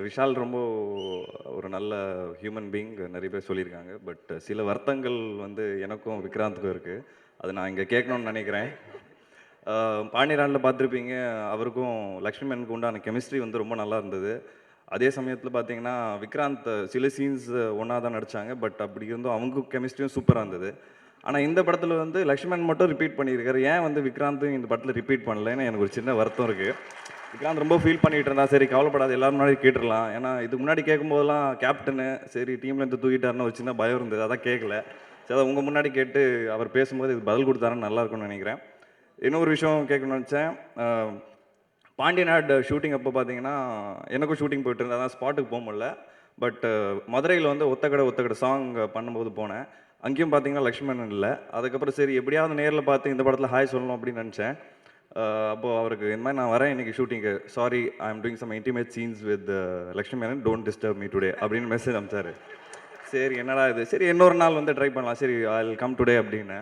விஷால் ரொம்ப ஒரு நல்ல ஹியூமன் பீயிங் நிறைய பேர் சொல்லியிருக்காங்க. பட் சில வருத்தங்கள் வந்து எனக்கும் விக்ராந்துக்கும் இருக்குது. அது நான் இங்கே கேட்கணும்னு நினைக்கிறேன். பாண்டியரானில் பார்த்துருப்பீங்க, அவருக்கும் லக்ஷ்மி உண்டான கெமிஸ்ட்ரி வந்து ரொம்ப நல்லா இருந்தது. அதே சமயத்தில் பார்த்தீங்கன்னா விக்ராந்த் சில சீன்ஸ் ஒன்றா தான் நடித்தாங்க. பட் அப்படி இருந்தும் அவங்க கெமிஸ்ட்ரியும் சூப்பராக இருந்தது. ஆனால் இந்த படத்தில் வந்து லக்ஷ்மண் மட்டும் ரிப்பீட் பண்ணியிருக்காரு. ஏன் வந்து விக்ராந்தும் இந்த படத்தில் ரிப்பீட் பண்ணலன்னு எனக்கு ஒரு சின்ன வருத்தம் இருக்குது. விக்ராந்த் ரொம்ப ஃபீல் பண்ணிட்டு இருந்தா. சரி கவலைப்படாது, எல்லாரும் முன்னாடி கேட்டுடலாம். ஏன்னா இதுக்கு முன்னாடி கேட்கும்போதெல்லாம் கேப்டனு சரி டீம்லேருந்து தூக்கிட்டாருன்னு ஒரு சின்ன பயம் இருந்தது, அதான் கேட்கல. சரி அதை உங்கள் முன்னாடி கேட்டு அவர் பேசும்போது இது பதில் கொடுத்தாருன்னு நல்லா இருக்கும்னு நினைக்கிறேன். இன்னொரு விஷயம் கேட்கணும்னு நினச்சேன். பாண்டியன் ஆட் ஷூட்டிங் அப்போ பார்த்தீங்கன்னா எனக்கும் ஷூட்டிங் போயிட்டு இருந்தேன், அதான் ஸ்பாட்டுக்கு போக முடியல. பட் மதுரையில் வந்து ஒத்தக்கடை சாங் பண்ணும்போது போனேன். அங்கேயும் பார்த்தீங்கன்னா லக்ஷ்மணன் இல்லை. அதுக்கப்புறம் சரி எப்படியாவது நேரில் பார்த்து இந்த படத்தில் ஹாய் சொல்லணும் அப்படின்னு நினச்சேன். அப்போது அவருக்கு இந்த மாதிரி நான் வரேன் இன்றைக்கி ஷூட்டிங்கு, sorry I am doing some intimate scenes with Lakshmi Menon, don't disturb me today அப்படின்னு மெசேஜ் அனுப்பிச்சாரு. சரி என்னடா இது, சரி இன்னொரு நாள் வந்து ட்ரை பண்ணலாம், சரி ஐ வில் கம் டுடே அப்படின்னு.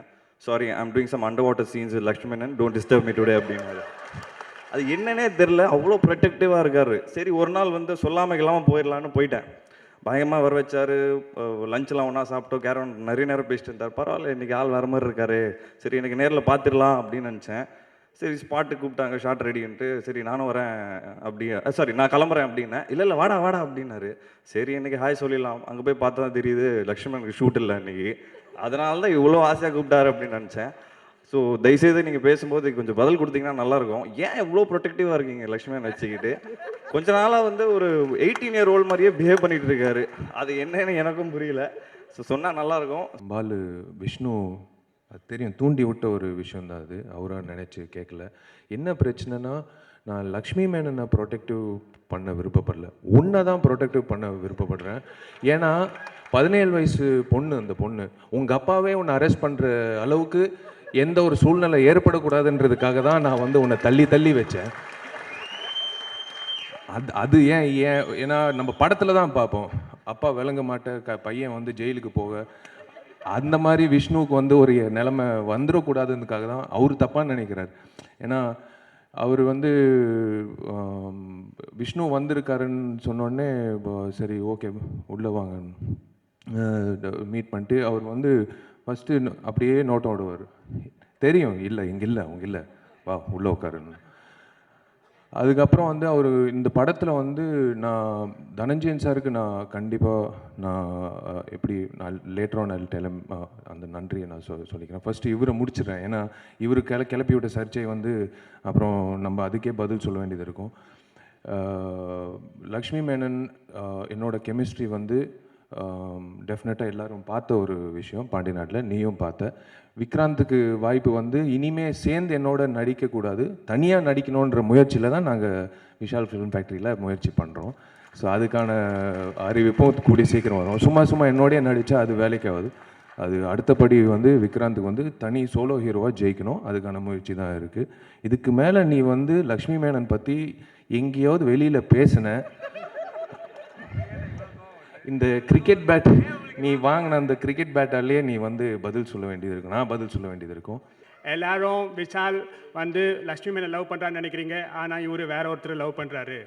Sorry I am doing some underwater scenes with Lakshmi Menon, don't disturb me today அப்படின்னாரு. அது என்னன்னே தெரில, அவ்வளோ ப்ரொடெக்டிவாக இருக்கார். சரி ஒரு நாள் வந்து சொல்லாமல் இல்லாமல் போயிடலான்னு போயிட்டேன். பயங்கரமாக வர வச்சார். லஞ்செலாம் ஒன்றா சாப்பிட்டோம், கேரவன் நிறைய நேரம் பேசிட்டு இருந்தார். பரவாயில்ல இன்றைக்கி ஆள் வேறு மாதிரி இருக்காரு, சரி எனக்கு நேரில் பார்த்துடலாம் அப்படின்னு நினச்சேன். சரி ஸ்பாட்டுக்கு கூப்பிட்டாங்க, ஷார்ட் ரெடின்ட்டு. சரி நானும் வரேன் அப்படி, சாரி நான் கிளம்புறேன் அப்படின்னேன். இல்லை இல்லை வாடா வாடா அப்படின்னாரு. சரி இன்றைக்கி ஹாய் சொல்லிடலாம். அங்கே போய் பார்த்தா தான் தெரியுது லக்ஷ்மணனுக்கு ஷூட் இல்லை இன்றைக்கி. அதனால தான் இவ்வளோ ஆசையாக கூப்பிட்டாரு அப்படின்னு நினச்சேன். ஸோ தயவுசெய்து நீங்கள் பேசும்போது கொஞ்சம் பதில் கொடுத்தீங்கன்னா நல்லாயிருக்கும். ஏன் இவ்வளோ ப்ரொடெக்டிவாக இருக்கீங்க லக்ஷ்மணன் வச்சுக்கிட்டு? கொஞ்ச நாளாக வந்து ஒரு 18 இயர் ஓல்டு மாதிரியே பிஹேவ் பண்ணிகிட்டு இருக்காரு. அது என்னன்னு எனக்கும் புரியல. ஸோ சொன்னால் நல்லாயிருக்கும். பாலு விஷ்ணு அது தெரியும், தூண்டி விட்ட ஒரு விஷயம் தான் அது. அவராக நினச்சி கேட்கல. என்ன பிரச்சனைனா, நான் லக்ஷ்மி மேனனை ப்ரொடெக்டிவ் பண்ண விருப்பப்படல, உன்னை தான் ப்ரொடெக்டிவ் பண்ண விருப்பப்படுறேன். ஏன்னா 17 வயசு பொண்ணு, அந்த பொண்ணு உங்கள் அப்பாவே உன்னை அரெஸ்ட் பண்ணுற அளவுக்கு எந்த ஒரு சூழ்நிலை ஏற்படக்கூடாதுன்றதுக்காக தான் நான் வந்து உன்னை தள்ளி தள்ளி வச்சேன். அது ஏன் ஏன் ஏன்னா நம்ம படத்தில் தான் பார்ப்போம், அப்பா விளங்க மாட்ட பையன் வந்து ஜெயிலுக்கு போக, அந்த மாதிரி விஷ்ணுவுக்கு வந்து ஒரு நிலைமை வந்துடக்கூடாதுன்றதுக்காக தான் அவர் தப்பாக நினைக்கிறார். ஏன்னா அவர் வந்து விஷ்ணு வந்திருக்காருன்னு சொன்னோடனே சரி ஓகே உள்ளே வாங்க மீட் பண்ணிட்டு அவர் வந்து ஃபஸ்ட்டு அப்படியே நோட்டம் விடுவார். தெரியும் இல்லை இங்கே இல்லை அவங்க இல்லை, வா உள்ளே உட்காருன்னு. அதுக்கப்புறம் வந்து அவர் இந்த படத்தில் வந்து நான் தனஞ்சயன் சாருக்கு நான் கண்டிப்பாக நான் எப்படி நான் லேட்டராக டெலம் அந்த நன்றியை நான் சொல்லிக்கிறேன். ஃபஸ்ட்டு இவரை முடிச்சிடுறேன். ஏன்னா இவர் கிளப்பி விட்ட சர்ச்சை வந்து அப்புறம் நம்ம அதுக்கே பதில் சொல்ல வேண்டியது இருக்கும். லக்ஷ்மி மேனன் என்னோட கெமிஸ்ட்ரி வந்து டெஃபினட்டாக எல்லோரும் பார்த்த ஒரு விஷயம். பாண்டியநாட்டில் நீயும் பார்த்த. விக்ராந்துக்கு வாய்ப்பு வந்து இனிமே சேர்ந்து என்னோட நடிக்கக்கூடாது, தனியாக நடிக்கணுன்ற முயற்சியில் தான் நாங்கள் விஷால் ஃபிலிம் ஃபேக்ட்ரியில் முயற்சி பண்ணுறோம். ஸோ அதுக்கான அறிவிப்பும் கூடிய சீக்கிரம் வரும். சும்மா என்னோடய நடித்தா அது வேலைக்காகுது. அது அடுத்தபடி வந்து விக்ராந்துக்கு வந்து தனி சோலோ ஹீரோவாக ஜெயிக்கணும், அதுக்கான முயற்சி தான் இருக்குது. இதுக்கு மேலே நீ வந்து லக்ஷ்மி மேனன் பற்றி எங்கேயாவது வெளியில் பேசின, இந்த கிரிக்கெட் பேட் நீ வாங்கின அந்த கிரிக்கெட் பேட்டாலேயே நீ வந்து பதில் சொல்ல வேண்டியது இருக்கும், நான் பதில் சொல்ல வேண்டியது இருக்கும். எல்லாரும் விஷால் வந்து லக்ஷ்மி மேனன் லவ் பண்ணுறான்னு நினைக்கிறீங்க, ஆனால் இவர் வேற ஒருத்தர் லவ் பண்ணுறாரு.